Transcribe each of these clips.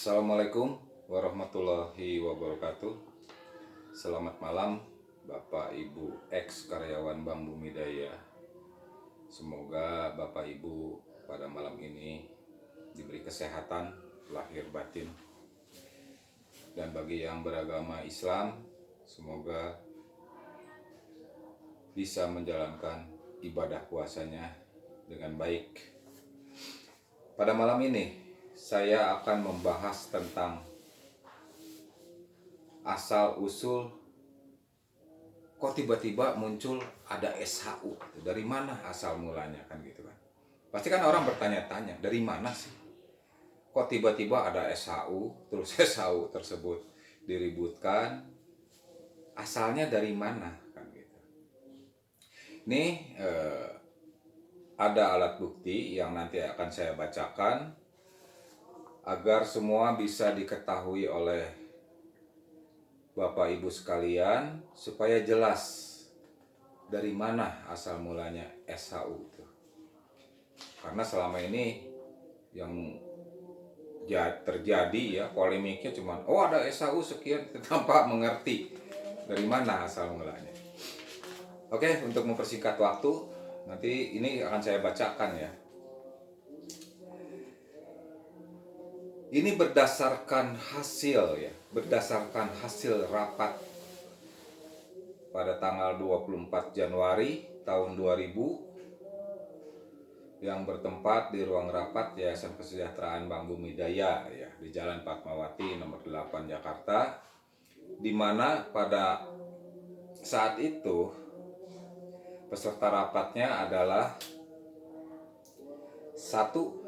Assalamualaikum warahmatullahi wabarakatuh. Selamat malam Bapak Ibu ex karyawan Bank Bumi Daya. Semoga Bapak Ibu pada malam ini diberi kesehatan lahir batin. Dan bagi yang beragama Islam, semoga bisa menjalankan ibadah puasanya dengan baik. Pada malam ini saya akan membahas tentang asal-usul kok tiba-tiba muncul ada SHU. Dari mana asal mulanya kan gitu kan. Pasti kan orang bertanya-tanya, dari mana sih? Kok tiba-tiba ada SHU, terus SHU tersebut diributkan, asalnya dari mana kan gitu. Ini ada alat bukti yang nanti akan saya bacakan agar semua bisa diketahui oleh Bapak Ibu sekalian supaya jelas dari mana asal mulanya SHU itu. Karena selama ini yang terjadi ya polemiknya cuma ada SHU sekian tanpa mengerti dari mana asal mulanya. Oke, untuk mempersingkat waktu nanti ini akan saya bacakan ya. Ini berdasarkan hasil rapat pada tanggal 24 Januari tahun 2000 yang bertempat di ruang rapat Yayasan Kesejahteraan Bank Bumi Daya ya, di Jalan Fatmawati nomor 8 Jakarta, di mana pada saat itu peserta rapatnya adalah satu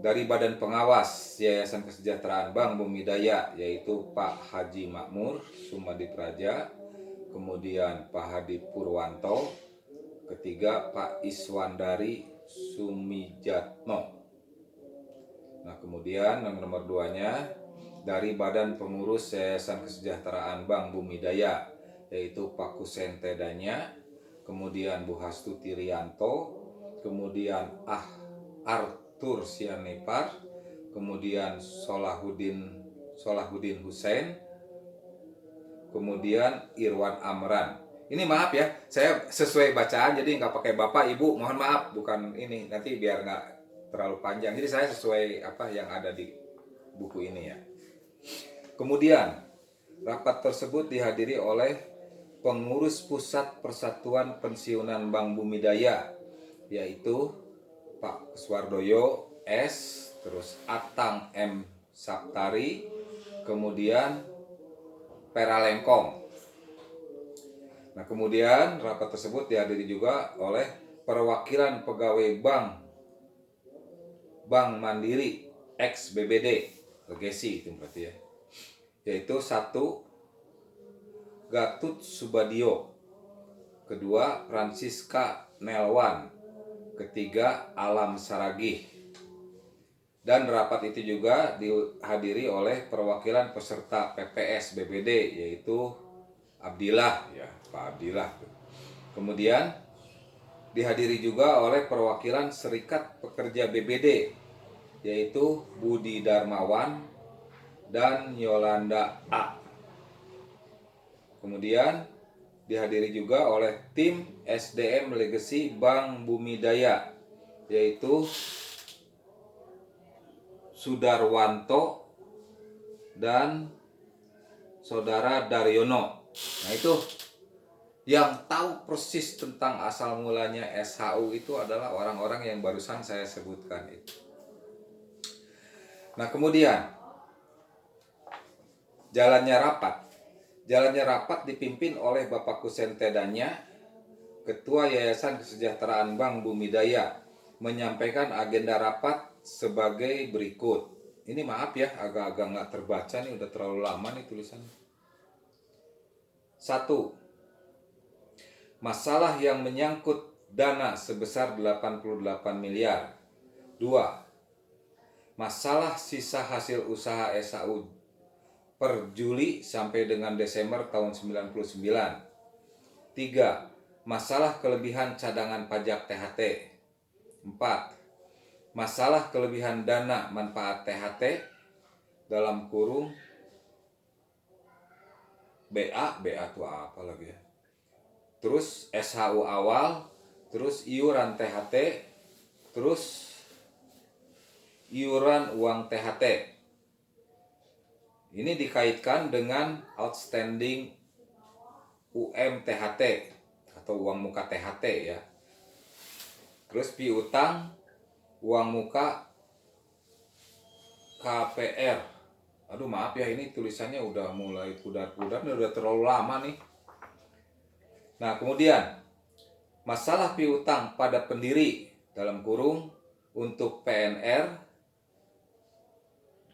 dari Badan Pengawas Yayasan Kesejahteraan Bank Bumi Daya, yaitu Pak Haji Makmur Sumadi Praja, kemudian Pak Hadi Purwanto, ketiga Pak Iswandari Sumijatno. Nah, kemudian nomor 2-nya dari Badan Pengurus Yayasan Kesejahteraan Bank Bumi Daya, yaitu Pak Kusente Danya, kemudian Bu Hastuti Rianto, kemudian Arthur Sianipar, kemudian Solahuddin Hussein, kemudian Irwan Amran. Ini maaf ya, saya sesuai bacaan jadi nggak pakai Bapak Ibu, mohon maaf, bukan ini, nanti biar nggak terlalu panjang. Jadi saya sesuai apa yang ada di buku ini ya. Kemudian rapat tersebut dihadiri oleh pengurus pusat Persatuan Pensiunan Bank Bumi Daya, yaitu Pak Swardoyo S, terus Atang M Saptari, kemudian Pera Lengkong. Nah, kemudian rapat tersebut dihadiri juga oleh perwakilan pegawai Bank Mandiri ex BBD Legasi itu berarti ya, yaitu satu Gatut Subadio, kedua Francisca Nelwan, ketiga Alam Saragih. Dan rapat itu juga dihadiri oleh perwakilan peserta PPS BBD, yaitu Abdillah ya, Pak Abdillah. Kemudian dihadiri juga oleh perwakilan Serikat Pekerja BBD, yaitu Budi Darmawan dan Yolanda A. Kemudian dihadiri juga oleh tim SDM Legasi Bank Bumi Daya, yaitu Sudarwanto dan Saudara Daryono. Nah, itu yang tahu persis tentang asal mulanya SHU itu adalah orang-orang yang barusan saya sebutkan itu. Nah, kemudian jalannya rapat dipimpin oleh Bapak Kusente Danya, Ketua Yayasan Kesejahteraan Bank Bumi Daya, menyampaikan agenda rapat sebagai berikut. Ini maaf ya, agak-agak nggak terbaca nih, udah terlalu lama nih tulisannya. 1. Masalah yang menyangkut dana sebesar 88 miliar. 2. Masalah sisa hasil usaha SHU per Juli sampai dengan Desember tahun 99. 3. Masalah kelebihan cadangan pajak THT. 4. Masalah kelebihan dana manfaat THT. dalam kurung BA itu apa lagi ya, terus SHU awal, terus iuran THT, terus iuran uang THT. Ini dikaitkan dengan outstanding UMTHT atau uang muka THT ya. Terus piutang uang muka KPR. Aduh maaf ya, ini tulisannya udah mulai pudar-pudar, udah terlalu lama nih. Nah kemudian masalah piutang pada pendiri dalam kurung untuk PNR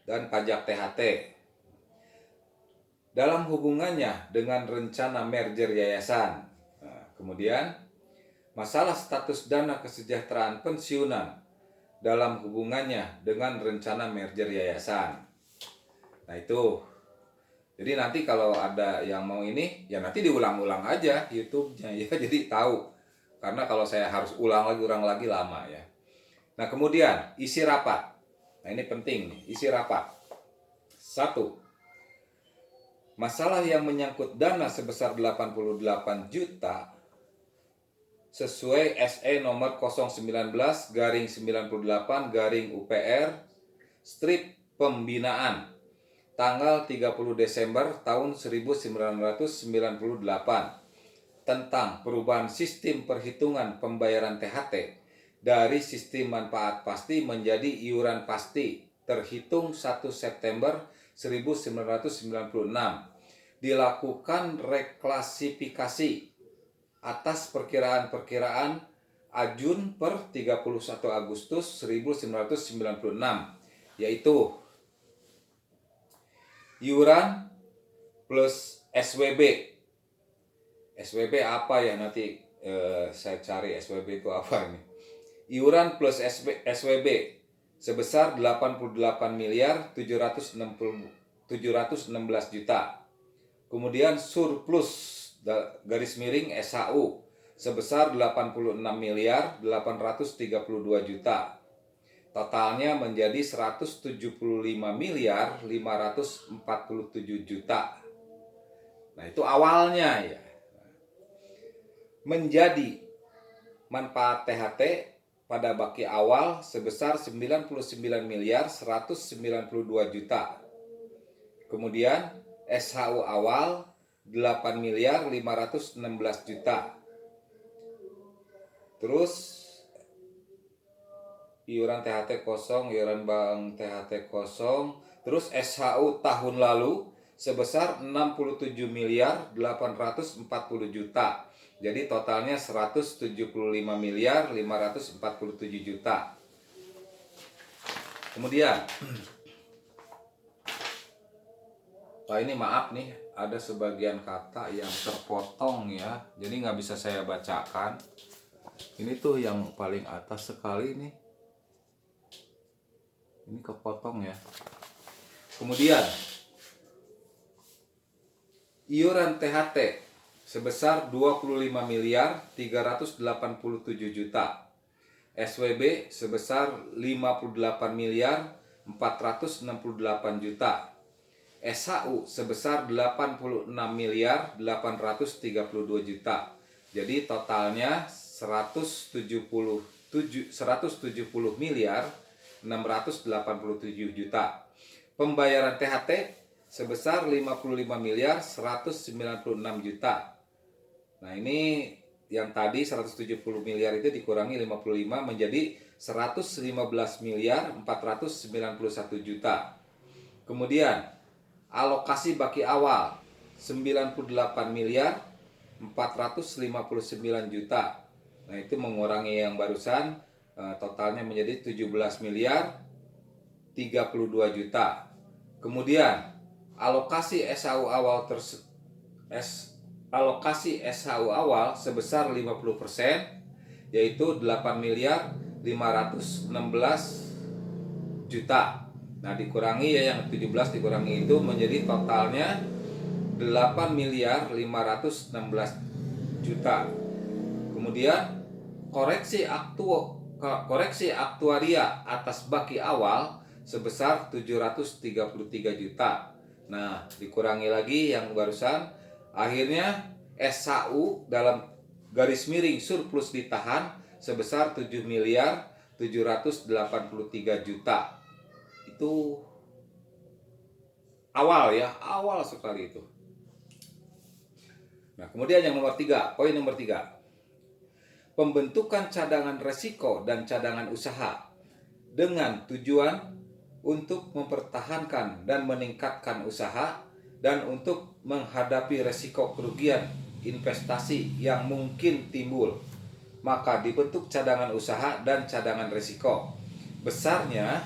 dan pajak THT dalam hubungannya dengan rencana merger yayasan. Nah, kemudian masalah status dana kesejahteraan pensiunan dalam hubungannya dengan rencana merger yayasan. Nah itu, jadi nanti kalau ada yang mau ini, ya nanti diulang-ulang aja YouTube-nya ya, jadi tahu. Karena kalau saya harus ulang lagi lama ya. Nah kemudian isi rapat. Nah ini penting nih, isi rapat. 1. Masalah yang menyangkut dana sebesar 88 juta sesuai SE nomor 019/98/UPR strip pembinaan tanggal 30 Desember tahun 1998 tentang perubahan sistem perhitungan pembayaran THT dari sistem manfaat pasti menjadi iuran pasti terhitung 1 September 1996 dilakukan reklasifikasi atas perkiraan-perkiraan Ajun per 31 Agustus 1996, yaitu iuran plus SWB. SWB apa ya, nanti saya cari SWB itu apa ini. Iuran plus SWB sebesar 88.716 juta. Kemudian surplus garis miring SHU sebesar 86.832 juta. Totalnya menjadi 175.547 juta. Nah, itu awalnya ya. Menjadi manfaat THT pada baki awal sebesar 99.192 juta. Kemudian SHU awal 8.516 juta. Terus iuran THT kosong, iuran bank THT kosong. Terus SHU tahun lalu sebesar 67.840 juta. Jadi totalnya 175.547 juta. Kemudian, ini maaf nih, ada sebagian kata yang terpotong ya, jadi nggak bisa saya bacakan. Ini tuh yang paling atas sekali nih, ini kepotong ya. Kemudian, iuran THT sebesar 25.387 juta. SWB sebesar 58.468 juta. SHU sebesar 86.832 juta. Jadi totalnya 170.687 juta. Pembayaran THT sebesar 55.196 juta. Nah ini yang tadi 170 miliar itu dikurangi 55 menjadi 115.491 juta. Kemudian alokasi baki awal 98.459 juta. Nah itu mengurangi yang barusan, totalnya menjadi 17.032 juta. Kemudian alokasi SHU awal sebesar 50%, yaitu 8.516 juta. Nah dikurangi ya, yang 17 dikurangi itu menjadi totalnya 8.516 juta. Kemudian koreksi aktuaria atas baki awal sebesar 733 juta. Nah, dikurangi lagi yang barusan, akhirnya SHU dalam garis miring surplus ditahan sebesar 7 miliar 783 juta. Itu awal ya, awal sekali itu. Nah, kemudian yang nomor 3, poin nomor 3. Pembentukan cadangan resiko dan cadangan usaha dengan tujuan untuk mempertahankan dan meningkatkan usaha dan untuk menghadapi resiko kerugian investasi yang mungkin timbul. Maka dibentuk cadangan usaha dan cadangan resiko. Besarnya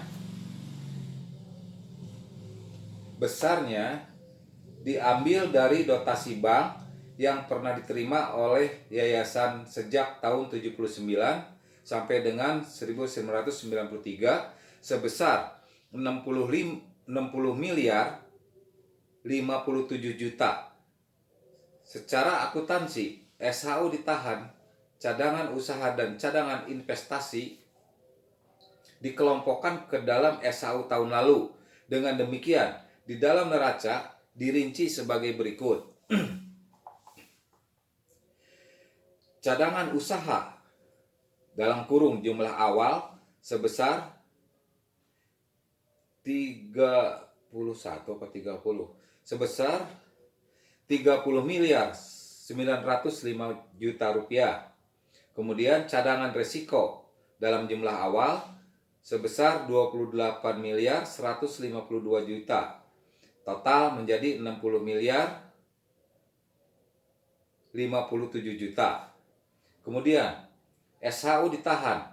diambil dari dotasi bank yang pernah diterima oleh yayasan sejak tahun 79 sampai dengan 1993 sebesar 60 miliar 57 juta. Secara akuntansi, SHU ditahan, cadangan usaha dan cadangan investasi dikelompokkan ke dalam SHU tahun lalu. Dengan demikian, di dalam neraca dirinci sebagai berikut. Cadangan usaha dalam kurung jumlah awal sebesar 31 atau 30 sebesar 30 miliar 905 juta rupiah. Kemudian cadangan resiko dalam jumlah awal sebesar 28 miliar 152 juta. Total menjadi 60 miliar 57 juta. Kemudian SHU ditahan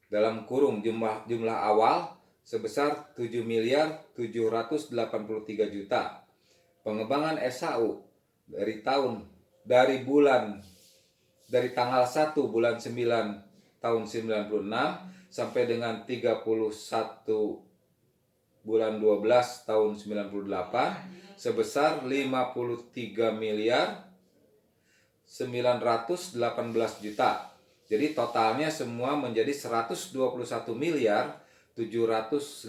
dalam kurung jumlah awal sebesar 7 miliar 783 juta. Pengembangan SHU dari tanggal 1 bulan 9 tahun 96 sampai dengan 31 bulan 12 tahun 98 sebesar 53 miliar 918 juta. Jadi totalnya semua menjadi 121 miliar 756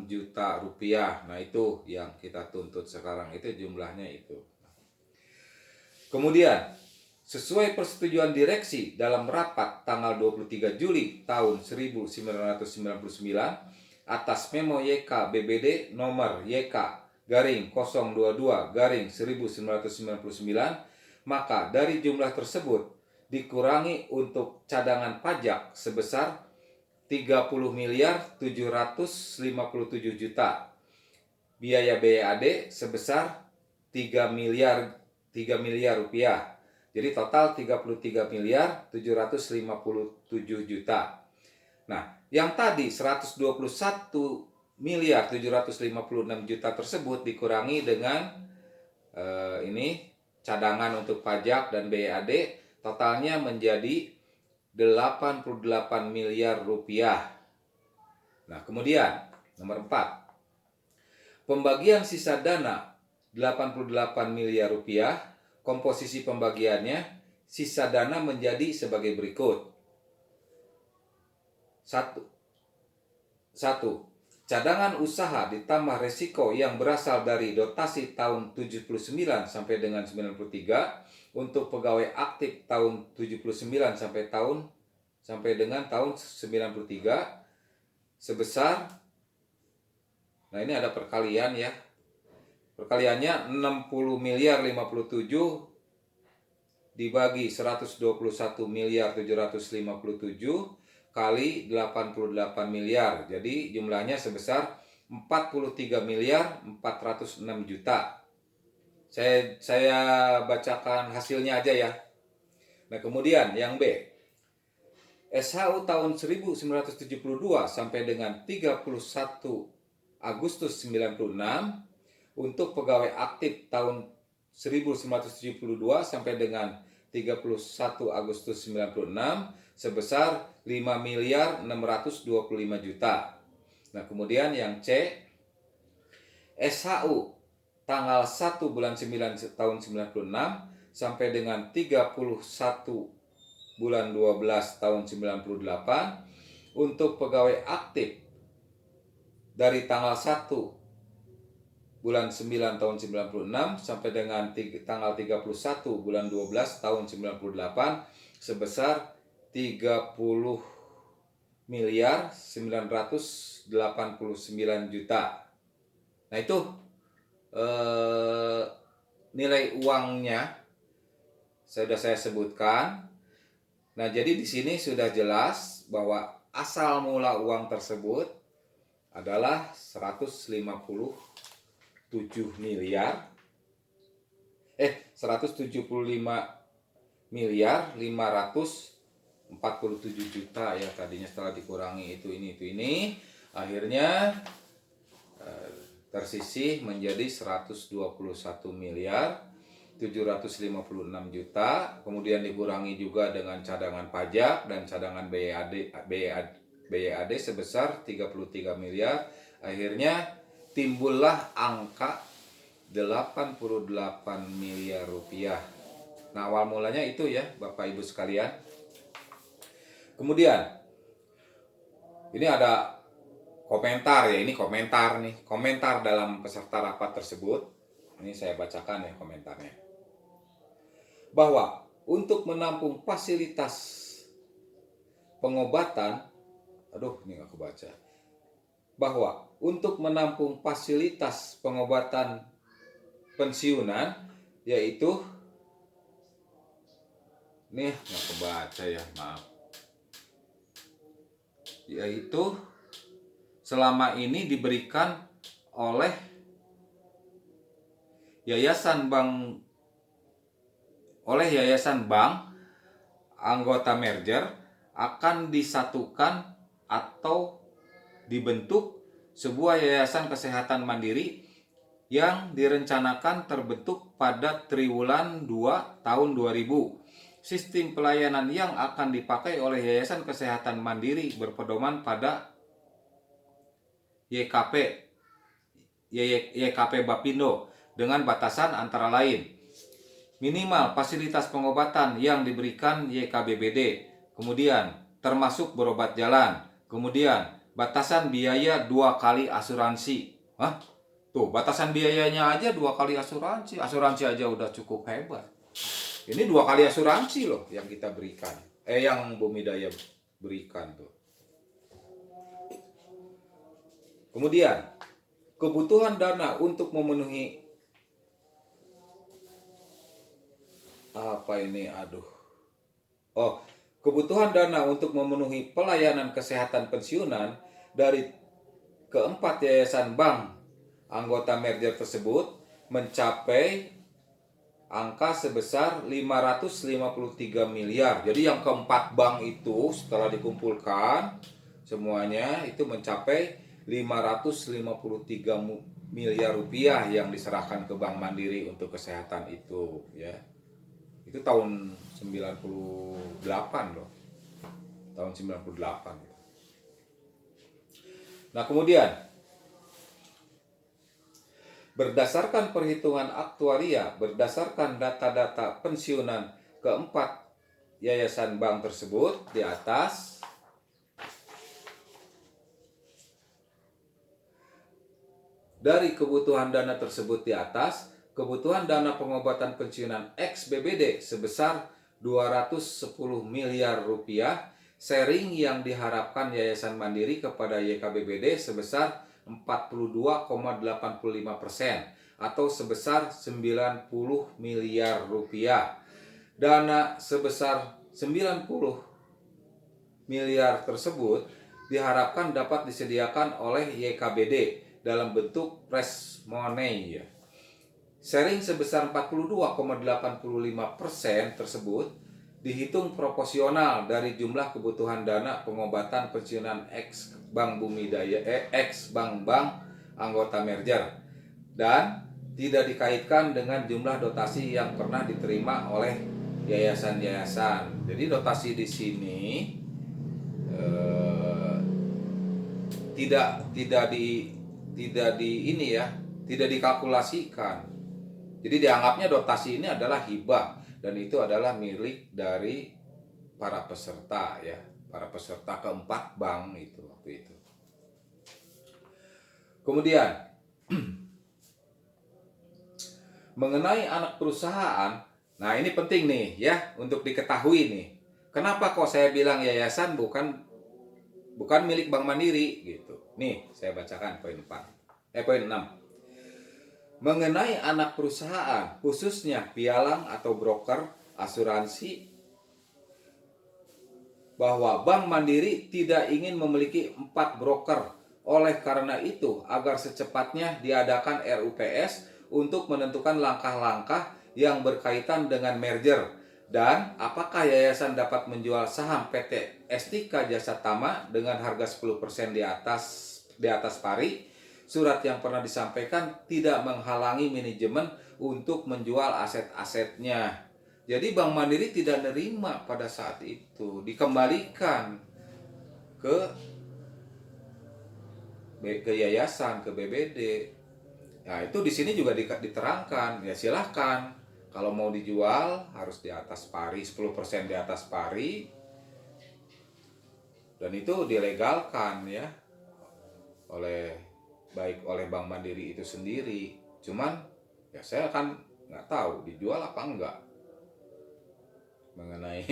juta rupiah. Nah, itu yang kita tuntut sekarang, itu jumlahnya itu. Kemudian, sesuai persetujuan direksi dalam rapat tanggal 23 Juli tahun 1999 atas memo YK BBD nomor YK-022-1999, maka dari jumlah tersebut dikurangi untuk cadangan pajak sebesar 30 miliar 757 juta. Biaya BAD sebesar 3 miliar rupiah. Jadi total 33 miliar 757 juta. Nah, yang tadi 121 miliar 756 juta tersebut dikurangi dengan cadangan untuk pajak dan BAD, totalnya menjadi 88 miliar rupiah. Nah, kemudian nomor 4. Pembagian sisa dana 88 miliar rupiah. Komposisi pembagiannya, sisa dana menjadi sebagai berikut. 1. Cadangan usaha ditambah resiko yang berasal dari dotasi tahun 79 sampai dengan 93 untuk pegawai aktif tahun 79 sampai dengan tahun 93 sebesar, nah ini ada perkalian ya. Perkaliannya 60 miliar 57 dibagi 121 miliar 757 kali 88 miliar. Jadi jumlahnya sebesar 43 miliar 406 juta. Saya bacakan hasilnya aja ya. Nah, kemudian yang B. SHU tahun 1972 sampai dengan 31 Agustus 96 untuk pegawai aktif tahun 1972 sampai dengan 31 Agustus 96 sebesar 5 miliar 625 juta. Nah, kemudian yang C, SHU tanggal 1 bulan 9 tahun 96 sampai dengan 31 bulan 12 tahun 98 untuk pegawai aktif dari tanggal 1 bulan 9 tahun 96 sampai dengan tanggal 31 bulan 12 tahun 98 sebesar 30 miliar 989 juta. Nah itu nilai uangnya sudah saya sebutkan. Nah jadi di sini sudah jelas bahwa asal mula uang tersebut adalah 157 miliar 175 miliar 547 juta ya, tadinya setelah dikurangi ini akhirnya tersisih menjadi 121 miliar 756 juta, kemudian dikurangi juga dengan cadangan pajak dan cadangan BAD sebesar 33 miliar. Akhirnya timbullah angka 88 miliar rupiah. Nah, awal mulanya itu ya, Bapak Ibu sekalian. Kemudian ini ada komentar ya, ini komentar nih, komentar dalam peserta rapat tersebut. Ini saya bacakan ya komentarnya. Bahwa untuk menampung fasilitas pengobatan, ini nggak kebaca. Bahwa untuk menampung fasilitas pengobatan pensiunan, yaitu, nih nggak kebaca ya, maaf. Yaitu selama ini diberikan oleh Yayasan Bank anggota merger akan disatukan atau dibentuk sebuah yayasan kesehatan mandiri yang direncanakan terbentuk pada triwulan 2 tahun 2000. Sistem pelayanan yang akan dipakai oleh Yayasan Kesehatan Mandiri berpedoman pada YKP Bapindo dengan batasan antara lain minimal fasilitas pengobatan yang diberikan YKBBD, kemudian termasuk berobat jalan, kemudian batasan biaya 2 kali asuransi. Tuh, batasan biayanya aja 2 kali asuransi. Asuransi aja udah cukup hebat. Ini 2 kali asuransi loh yang kita berikan. Yang Bumi Daya berikan tuh. Kemudian, kebutuhan dana untuk memenuhi kebutuhan dana untuk memenuhi pelayanan kesehatan pensiunan dari keempat yayasan bank anggota merger tersebut mencapai angka sebesar 553 miliar. Jadi yang keempat bank itu setelah dikumpulkan semuanya itu mencapai 553 miliar rupiah yang diserahkan ke Bank Mandiri untuk kesehatan itu ya. Itu tahun 98 loh. Tahun 98. Nah, kemudian berdasarkan perhitungan aktuaria, berdasarkan data-data pensiunan keempat yayasan bank tersebut di atas, dari kebutuhan dana tersebut di atas, kebutuhan dana pengobatan pensiunan ex-BBD sebesar 210 miliar rupiah, sharing yang diharapkan Yayasan Mandiri kepada YKBBD sebesar 42,85% atau sebesar 90 miliar rupiah. Dana sebesar 90 miliar tersebut diharapkan dapat disediakan oleh YKBD dalam bentuk fresh money ya. Sharing sebesar 42,85% tersebut dihitung proporsional dari jumlah kebutuhan dana pengobatan pensiunan ex Bank Bumi Daya ex bank anggota merger dan tidak dikaitkan dengan jumlah dotasi yang pernah diterima oleh yayasan-yayasan. Jadi dotasi di sini tidak dikalkulasikan. Jadi dianggapnya dotasi ini adalah hibah dan itu adalah milik dari para peserta ya, para peserta keempat bank itu waktu itu. Kemudian mengenai anak perusahaan, nah ini penting nih ya untuk diketahui nih. Kenapa kok saya bilang yayasan bukan milik Bank Mandiri gitu. Nih, saya bacakan poin 4. Poin 6. Mengenai anak perusahaan, khususnya pialang atau broker, asuransi, bahwa Bank Mandiri tidak ingin memiliki 4 broker. Oleh karena itu, agar secepatnya diadakan RUPS untuk menentukan langkah-langkah yang berkaitan dengan merger dan apakah yayasan dapat menjual saham PT Estika Jasa Tama dengan harga 10% di atas pari. Surat yang pernah disampaikan tidak menghalangi manajemen untuk menjual aset-asetnya. Jadi Bank Mandiri tidak nerima pada saat itu, dikembalikan ke yayasan, ke BBD. Nah, itu di sini juga diterangkan, ya silahkan. Kalau mau dijual harus di atas pari, 10% di atas pari. Dan itu dilegalkan ya baik oleh Bank Mandiri itu sendiri. Cuman ya saya kan nggak tahu dijual apa enggak. Mengenai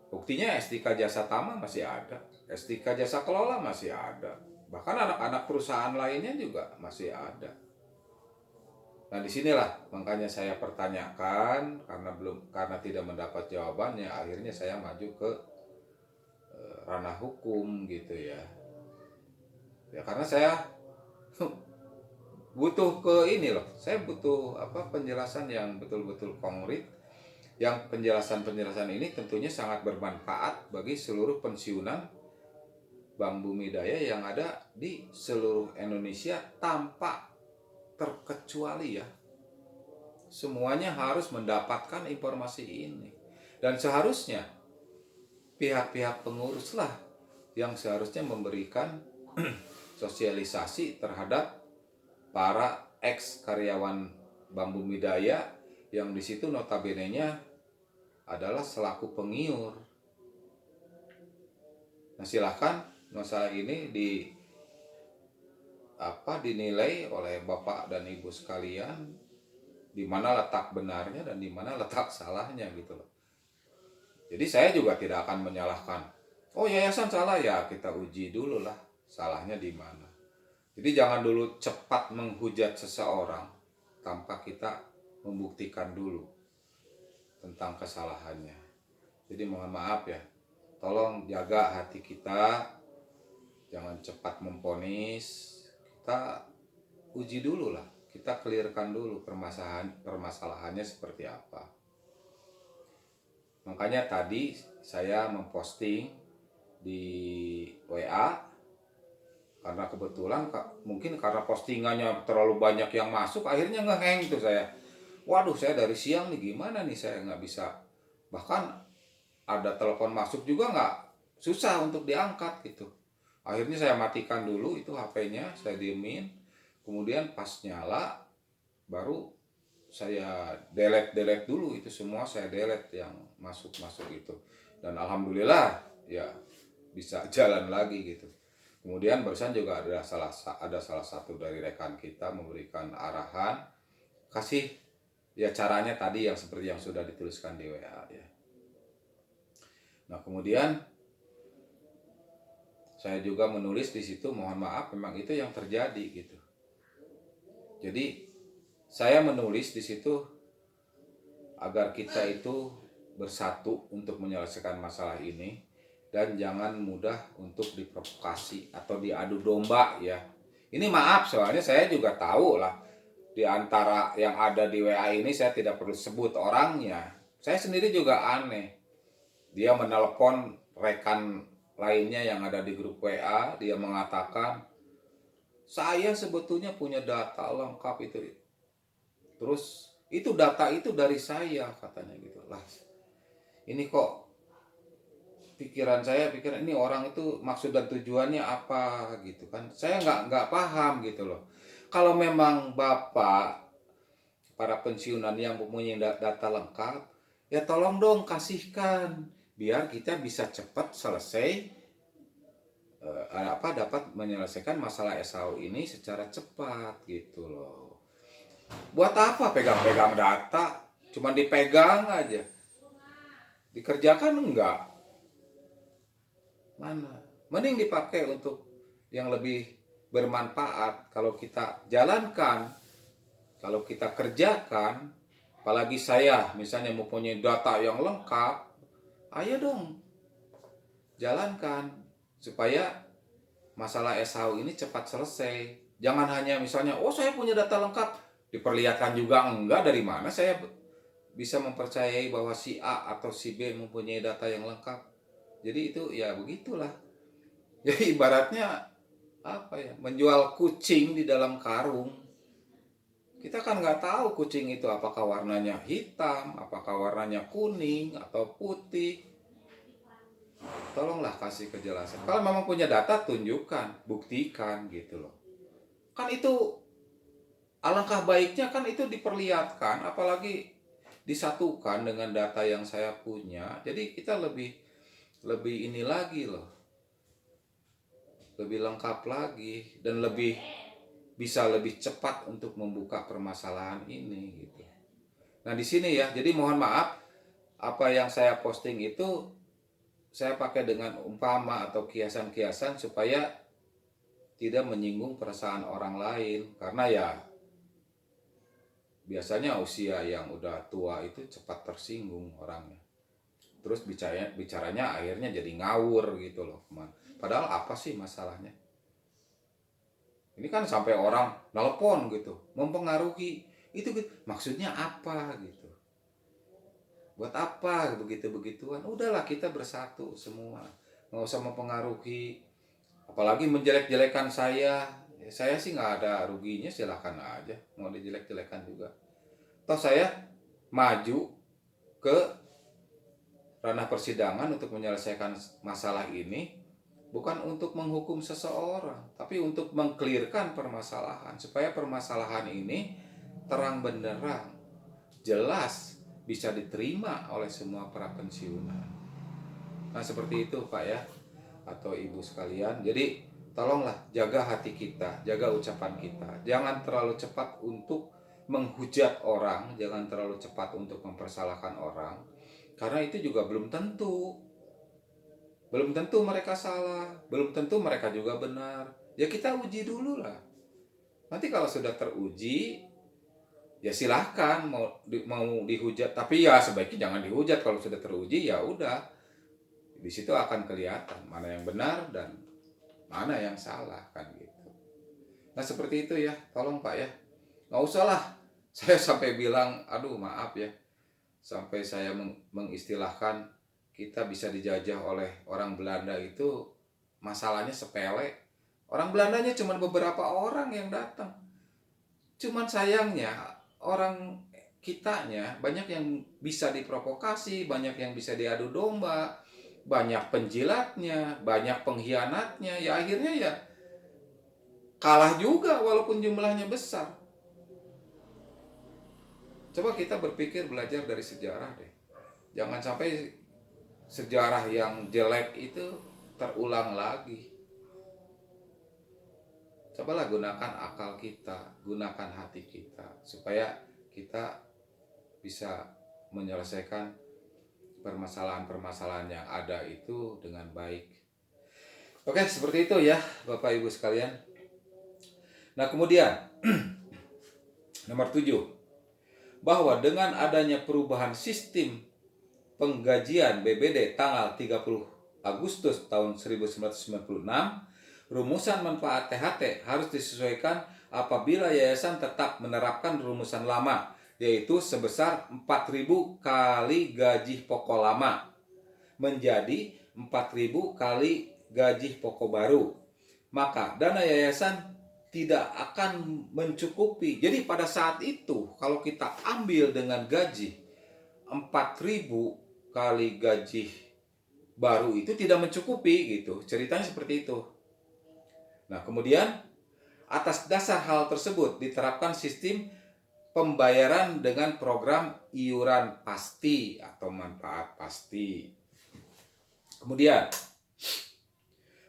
buktinya STK Jasa Tama masih ada, STK Jasa Kelola masih ada, bahkan anak-anak perusahaan lainnya juga masih ada. Nah disinilah makanya saya pertanyakan karena tidak mendapat jawabannya, akhirnya saya maju ke ranah hukum gitu ya. Ya karena saya butuh saya butuh penjelasan yang betul-betul konkret. Yang penjelasan ini tentunya sangat bermanfaat bagi seluruh pensiunan Bank Bumi Daya yang ada di seluruh Indonesia tanpa terkecuali ya. Semuanya harus mendapatkan informasi ini. Dan seharusnya pihak-pihak penguruslah yang seharusnya memberikan sosialisasi terhadap para ex-karyawan Bank Bumi Daya yang di situ notabene-nya adalah selaku pengiur. Nah silahkan masalah ini dinilai oleh Bapak dan Ibu sekalian di mana letak benarnya dan di mana letak salahnya gitu loh. Jadi saya juga tidak akan menyalahkan. Oh yayasan salah ya, kita uji dulu lah salahnya di mana. Jadi jangan dulu cepat menghujat seseorang tanpa kita membuktikan dulu tentang kesalahannya. Jadi mohon maaf ya, tolong jaga hati kita, jangan cepat memvonis. Kita uji dulu lah, kita clearkan dulu permasalahannya seperti apa. Makanya tadi saya memposting di WA karena kebetulan mungkin karena postingannya terlalu banyak yang masuk, akhirnya ngeheng tuh saya. Waduh, saya dari siang nih gimana nih, saya nggak bisa, bahkan ada telepon masuk juga susah untuk diangkat gitu. Akhirnya saya matikan dulu itu HP-nya, saya diemin, kemudian pas nyala baru saya delete dulu itu semua, saya delete yang masuk itu, dan alhamdulillah ya bisa jalan lagi gitu. Kemudian barusan juga ada salah satu dari rekan kita memberikan arahan, kasih ya caranya tadi yang seperti yang sudah dituliskan di WA ya. Nah kemudian saya juga menulis di situ, mohon maaf memang itu yang terjadi gitu. Jadi saya menulis di situ agar kita itu bersatu untuk menyelesaikan masalah ini dan jangan mudah untuk diprovokasi atau diadu domba ya. Ini maaf soalnya saya juga tahu lah di antara yang ada di WA ini saya tidak perlu sebut orangnya. Saya sendiri juga aneh. Dia menelpon rekan lainnya yang ada di grup WA, dia mengatakan saya sebetulnya punya data lengkap itu. Terus itu data itu dari saya katanya gitu lah. Ini kok pikiran saya ini orang itu maksud dan tujuannya apa gitu kan. Saya nggak paham gitu loh. Kalau memang Bapak para pensiunan yang mempunyai data lengkap, ya tolong dong kasihkan biar kita bisa cepat selesai dapat menyelesaikan masalah SHU ini secara cepat gitu loh. Buat apa pegang-pegang data? Cuman dipegang aja. Dikerjakan enggak? Mana? Mending dipakai untuk yang lebih bermanfaat. Kalau kita jalankan, kalau kita kerjakan, apalagi saya misalnya mempunyai data yang lengkap, ayo dong jalankan supaya masalah SHU ini cepat selesai. Jangan hanya misalnya, oh saya punya data lengkap, diperlihatkan juga enggak, dari mana saya bisa mempercayai bahwa si A atau si B mempunyai data yang lengkap. Jadi itu ya begitulah. Jadi ibaratnya apa ya, menjual kucing di dalam karung. Kita kan nggak tahu kucing itu apakah warnanya hitam, apakah warnanya kuning atau putih. Tolonglah kasih kejelasan. Kalau memang punya data, tunjukkan, buktikan gitu loh. Kan itu alangkah baiknya kan itu diperlihatkan, apalagi disatukan dengan data yang saya punya. Jadi kita lebih ini lagi loh. Lebih lengkap lagi dan bisa lebih cepat untuk membuka permasalahan ini gitu. Nah, di sini ya. Jadi mohon maaf apa yang saya posting itu saya pakai dengan umpama atau kiasan-kiasan supaya tidak menyinggung perasaan orang lain, karena ya biasanya usia yang udah tua itu cepat tersinggung orangnya. Terus bicaranya akhirnya jadi ngawur gitu loh. Padahal apa sih masalahnya? Ini kan sampai orang nelpon gitu, mempengaruhi. Itu maksudnya apa gitu? Buat apa begitu-begituan? Udahlah kita bersatu semua. Nggak usah mempengaruhi. Apalagi menjelek-jelekan saya. Ya, saya sih nggak ada ruginya, silahkan aja. Mau dijelek-jelekan juga. Toh saya maju ke ranah persidangan untuk menyelesaikan masalah ini bukan untuk menghukum seseorang, tapi untuk mengklirkan permasalahan supaya permasalahan ini terang benderang, jelas, bisa diterima oleh semua para pensiunan. Nah, seperti itu Pak ya, atau Ibu sekalian. Jadi tolonglah jaga hati kita, jaga ucapan kita. Jangan terlalu cepat untuk menghujat orang, jangan terlalu cepat untuk mempersalahkan orang. Karena itu juga belum tentu. Belum tentu mereka salah, belum tentu mereka juga benar. Ya kita uji dulu lah. Nanti kalau sudah teruji, ya silahkan mau dihujat. Tapi ya sebaiknya jangan dihujat. Kalau sudah teruji ya udah. Di situ akan kelihatan mana yang benar dan mana yang salah kan gitu. Nah seperti itu ya, tolong Pak ya. Nggak usah lah saya sampai bilang, aduh maaf ya, sampai saya mengistilahkan kita bisa dijajah oleh orang Belanda itu masalahnya sepele. Orang Belandanya cuma beberapa orang yang datang. Cuman sayangnya orang kitanya banyak yang bisa diprovokasi, banyak yang bisa diadu domba, banyak penjilatnya, banyak pengkhianatnya. Ya akhirnya ya kalah juga walaupun jumlahnya besar. Coba kita berpikir, belajar dari sejarah deh. Jangan sampai sejarah yang jelek itu terulang lagi. Cobalah gunakan akal kita, gunakan hati kita supaya kita bisa menyelesaikan permasalahan-permasalahan yang ada itu dengan baik. Oke, seperti itu ya Bapak Ibu sekalian. Nah, kemudian nomor 7, bahwa dengan adanya perubahan sistem penggajian BBD tanggal 30 Agustus tahun 1996, rumusan manfaat THT harus disesuaikan apabila yayasan tetap menerapkan rumusan lama, yaitu sebesar 4.000 kali gaji pokok lama menjadi 4.000 kali gaji pokok baru. Maka dana yayasan tidak akan mencukupi. Jadi pada saat itu kalau kita ambil dengan gaji 4.000 kali gaji baru itu tidak mencukupi gitu. Ceritanya seperti itu. Nah, kemudian atas dasar hal tersebut diterapkan sistem pembayaran dengan program iuran pasti atau manfaat pasti. Kemudian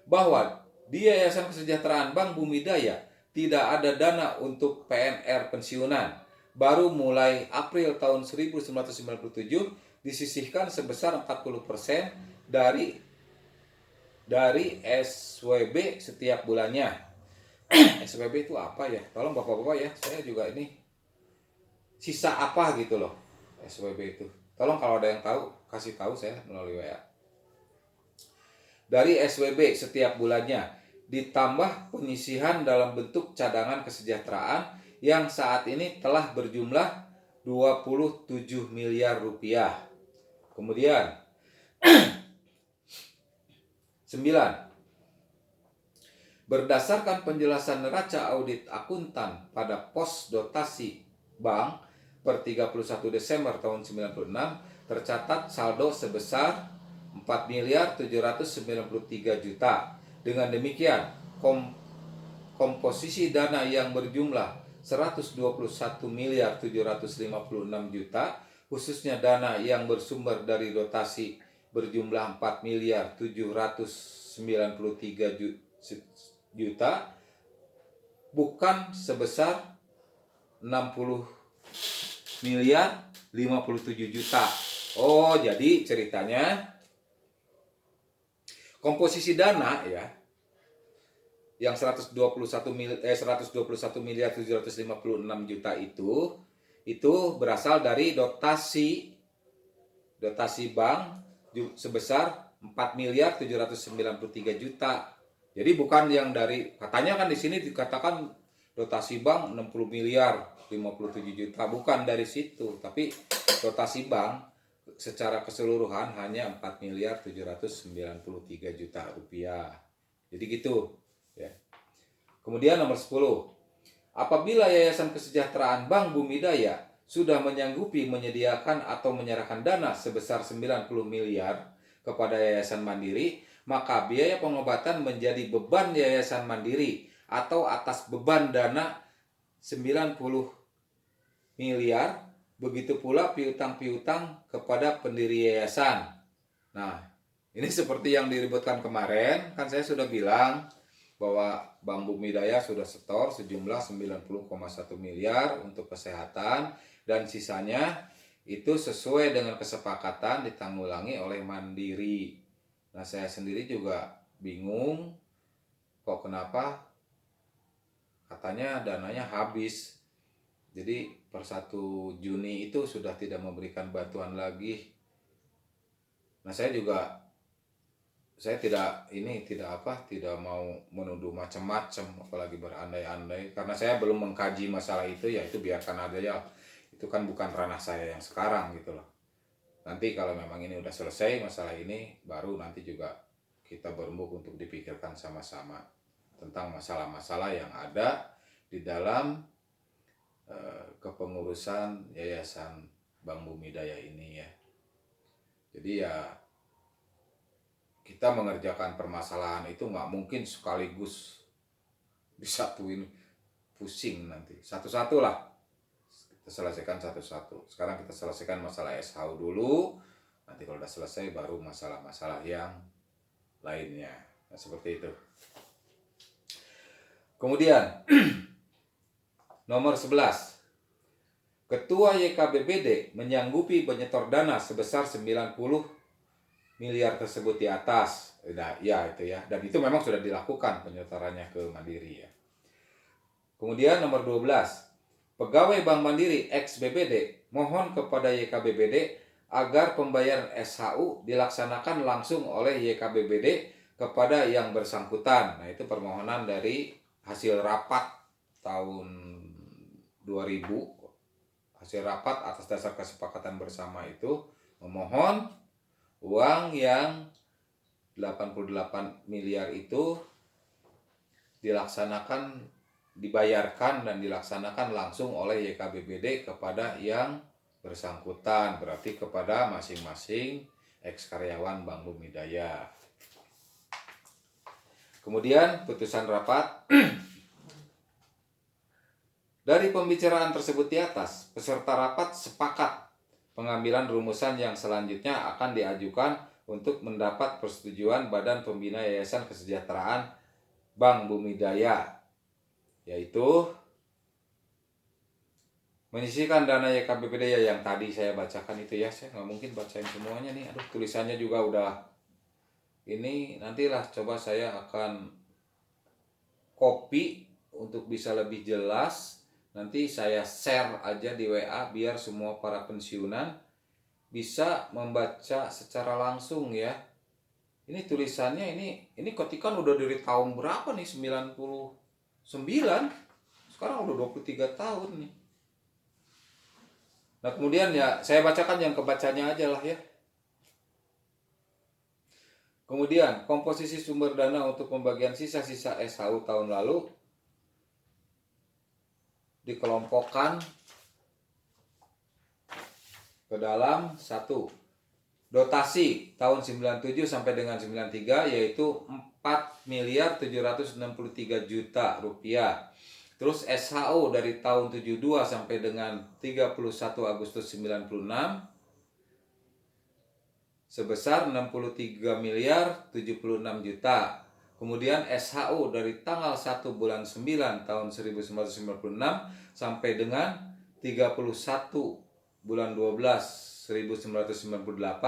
bahwa di Yayasan Kesejahteraan Bank Bumi Daya tidak ada dana untuk PNR pensiunan. Baru mulai April tahun 1997 disisihkan sebesar 40% dari SWB setiap bulannya. SWB itu apa ya? Tolong Bapak-bapak ya, saya juga ini sisa apa gitu loh SWB itu. Tolong kalau ada yang tahu kasih tahu saya melalui WA. Dari SWB setiap bulannya ditambah penyisihan dalam bentuk cadangan kesejahteraan yang saat ini telah berjumlah 27 miliar rupiah. Kemudian 9. Berdasarkan penjelasan neraca audit akuntan pada pos dotasi bank per 31 Desember tahun 96 tercatat saldo sebesar 4.793 juta. Dengan demikian, komposisi dana yang berjumlah 121.756 juta, khususnya dana yang bersumber dari dotasi berjumlah 4.793 juta, bukan sebesar 60.057 juta. Oh, jadi ceritanya komposisi dana ya yang 121.756 juta itu berasal dari dotasi bank sebesar 4.793 juta. Jadi bukan yang dari, katanya kan di sini dikatakan dotasi bank 60 miliar 57 juta, bukan dari situ, tapi dotasi bank secara keseluruhan hanya 4.793 juta rupiah. Jadi gitu ya. Kemudian nomor 10. Apabila Yayasan Kesejahteraan Bank Bumi Daya sudah menyanggupi menyediakan atau menyerahkan dana sebesar 90 miliar kepada Yayasan Mandiri, maka biaya pengobatan menjadi beban Yayasan Mandiri atau atas beban dana 90 miliar. Begitu pula piutang-piutang kepada pendiri yayasan. Nah, ini seperti yang diributkan kemarin, kan saya sudah bilang bahwa Bank Bumi Daya sudah setor sejumlah 90,1 miliar untuk kesehatan dan sisanya itu sesuai dengan kesepakatan ditanggulangi oleh Mandiri. Nah, saya sendiri juga bingung kok kenapa katanya dananya habis. Jadi per 1 Juni itu sudah tidak memberikan bantuan lagi. Nah, saya tidak mau menuduh macam-macam, apalagi berandai-andai, karena saya belum mengkaji masalah itu, ya itu biarkan aja ya. Itu kan bukan ranah saya yang sekarang gitu loh. Nanti kalau memang ini udah selesai masalah ini, baru nanti juga kita berembuk untuk dipikirkan sama-sama tentang masalah-masalah yang ada di dalam kepengurusan Yayasan Bank Bumi Daya ini ya. Jadi ya kita mengerjakan permasalahan itu nggak mungkin sekaligus disatuin, pusing nanti. Satu-satu lah kita selesaikan satu-satu. Sekarang kita selesaikan masalah SHU dulu. Nanti kalau udah selesai baru masalah-masalah yang lainnya. Nah, seperti itu. Kemudian nomor 11. Ketua YKBBD menyanggupi menyetor dana sebesar 90 miliar tersebut di atas. Nah, ya itu ya. Dan itu memang sudah dilakukan penyetorannya ke Mandiri ya. Kemudian nomor 12. Pegawai Bank Mandiri ex BBD mohon kepada YKBBD agar pembayaran SHU dilaksanakan langsung oleh YKBBD kepada yang bersangkutan. Nah, itu permohonan dari hasil rapat tahun 2000. Hasil rapat atas dasar kesepakatan bersama itu memohon uang yang 88 miliar itu dibayarkan dan dilaksanakan langsung oleh YKBBD kepada yang bersangkutan, berarti kepada masing-masing ex karyawan Bank Bumi Daya. Kemudian putusan rapat. Dari pembicaraan tersebut di atas, peserta rapat sepakat pengambilan rumusan yang selanjutnya akan diajukan untuk mendapat persetujuan Badan Pembina Yayasan Kesejahteraan Bank Bumi Daya, yaitu menyisihkan dana YKBPD ya yang tadi saya bacakan itu ya. Saya nggak mungkin bacain semuanya nih, aduh tulisannya juga udah ini. Nantilah coba saya akan copy untuk bisa lebih jelas. Nanti saya share aja di WA biar semua para pensiunan bisa membaca secara langsung ya. Ini tulisannya ini ketikan udah dari tahun berapa nih? 99. Sekarang udah 23 tahun nih. Nah, kemudian ya saya bacakan yang kebacanya aja lah ya. Kemudian komposisi sumber dana untuk pembagian sisa-sisa SHU tahun lalu dikelompokkan ke dalam satu, dotasi tahun 97 sampai dengan 93 yaitu 4.763 juta rupiah. Terus SHU dari tahun 72 sampai dengan 31 Agustus 96 sebesar 63.076 juta. Kemudian SHU dari tanggal 1 bulan 9 tahun 1996 sampai dengan 31 bulan 12 1998